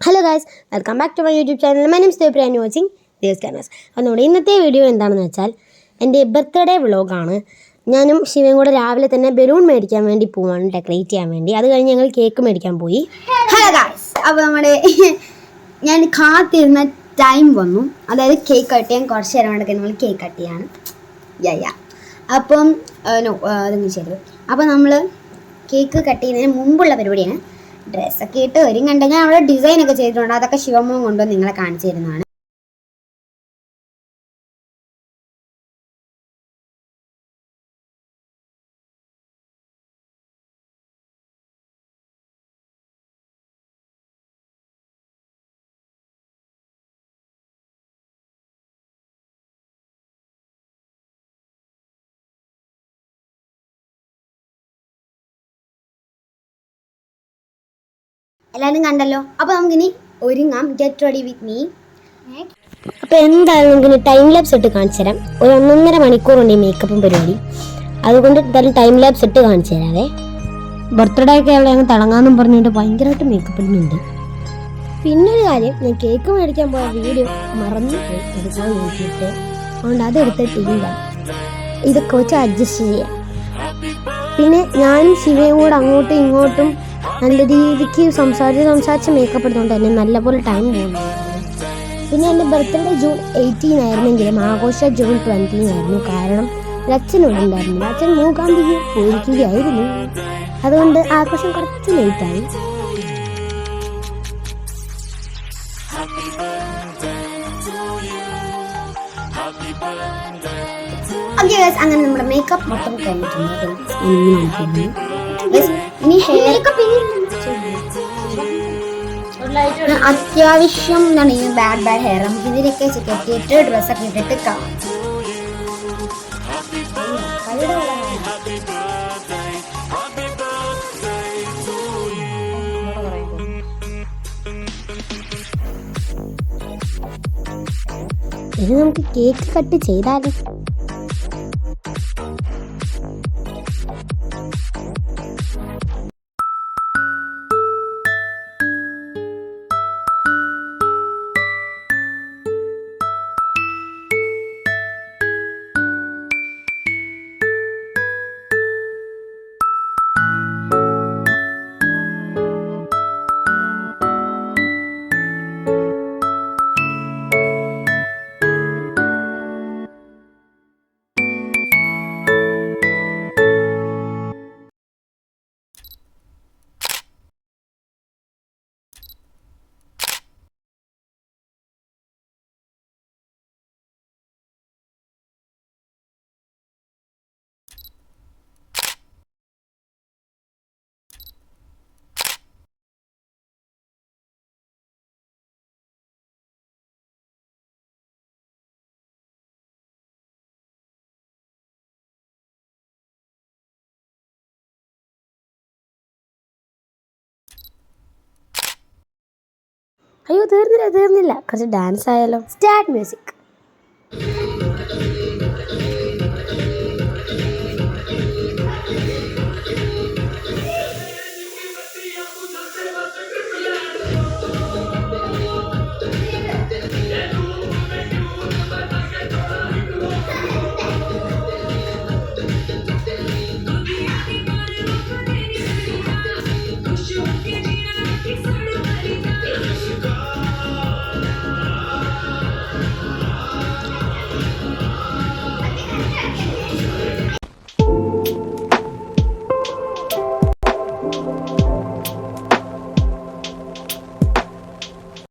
Hello guys, welcome back to my YouTube channel. My name is Devpriya and watching Dev's cameras. അപ്പോൾ നമ്മുടെ ഇന്നത്തെ video എന്താണെന്ന് വെച്ചാൽ എൻ്റെ ബർത്ത്ഡേ വ്ളോഗാണ്. ഞാനും ശിവയും കൂടെ രാവിലെ തന്നെ ബലൂൺ മേടിക്കാൻ വേണ്ടി പോവാണ്, ഡെക്കറേറ്റ് ചെയ്യാൻ വേണ്ടി. അത് കഴിഞ്ഞ് ഞങ്ങൾ കേക്ക് മേടിക്കാൻ പോയി. ഹലോ ഗൈസ്, അപ്പോൾ ഞാൻ കാത്തിരുന്ന ടൈം വന്നു. അതായത് കേക്ക് കട്ട് ചെയ്യാൻ കുറച്ച് നേരം കൊണ്ടൊക്കെ നമ്മൾ കേക്ക് കട്ട് ചെയ്യാണ്. അപ്പം അതൊന്നും ചെയ്തത്. അപ്പോൾ നമ്മൾ കേക്ക് കട്ട് ചെയ്യുന്നതിന് മുമ്പുള്ള പരിപാടിയാണ്. ഡ്രസ്സൊക്കെ ഇട്ട് വരും കണ്ട ഞാൻ അവിടെ ഡിസൈനൊക്കെ ചെയ്തിട്ടുണ്ട്. അതൊക്കെ ശിവമോൻ കൊണ്ടുവന്ന് നിങ്ങളെ കാണിച്ചു തരുന്നതാണ്. എല്ലാവരും കണ്ടല്ലോ. അപ്പോൾ നമുക്കിനി ഒരുങ്ങാം. Get ready with me. അപ്പോൾ എന്തായാലും നമുക്കിനി ടൈം ലാപ്സ് ഇട്ട് കാണിച്ചു തരാം. ഒരു 1.5 മണിക്കൂറുണ്ട് ഈ മേക്കപ്പും പരിപാടി. അതുകൊണ്ട് എന്തായാലും ടൈം ലാപ്സ് ഇട്ട് കാണിച്ചു തരാവേ. ബർത്ത്ഡേ ഒക്കെ അവിടെ അങ്ങ് തിളങ്ങാന്നും പറഞ്ഞുകൊണ്ട് ഭയങ്കരമായിട്ട് മേക്കപ്പ് ഇടുന്നുണ്ട്. പിന്നൊരു കാര്യം, ഞാൻ കേക്ക് മേടിക്കാൻ പോയ വീഡിയോ മറന്നു പോയി എടുക്കാൻ നോക്കിയിട്ട്, അതുകൊണ്ട് അതെടുത്തിട്ടില്ല. ഇതൊക്കെ വെച്ച് അഡ്ജസ്റ്റ് ചെയ്യാം. പിന്നെ ഞാനും ശിവയും കൂടെ അങ്ങോട്ടും ഇങ്ങോട്ടും നല്ല രീതിക്ക് സംസാരിച്ച് മേക്കപ്പ് എടുത്തുകൊണ്ട് തന്നെ നല്ലപോലെ ടൈം പോകുന്നു. പിന്നെ എൻ്റെ ബർത്ത്ഡേ ജൂൺ 18 ആയിരുന്നെങ്കിലും ആഘോഷം ജൂൺ 20 ആയിരുന്നു. കാരണം അച്ഛനോട് ഉണ്ടായിരുന്നില്ല. അച്ഛൻ 3-ാം തീയതി പോയിരിക്കുകയായിരുന്നു. അതുകൊണ്ട് ആഘോഷം കുറച്ച് ലേറ്റായി. അങ്ങനെ നമ്മുടെ മേക്കപ്പ് മൊത്തം കഴിഞ്ഞിട്ടുണ്ട്. ഇനി ഹെയർ അത്യാവശ്യം എന്താണ് ഈ ബാഡ് ഹെയർ നമുക്ക് ഇതിലൊക്കെ കെട്ടിയിട്ട് ഡ്രസ്സൊക്കെ ഇട്ടിട്ട് കാണാം. ഇനി നമുക്ക് കേക്ക് കട്ട് ചെയ്താലോ? അയ്യോ, തീർന്നില്ല. കുറച്ച് ഡാൻസ് ആയാലോ? Start music.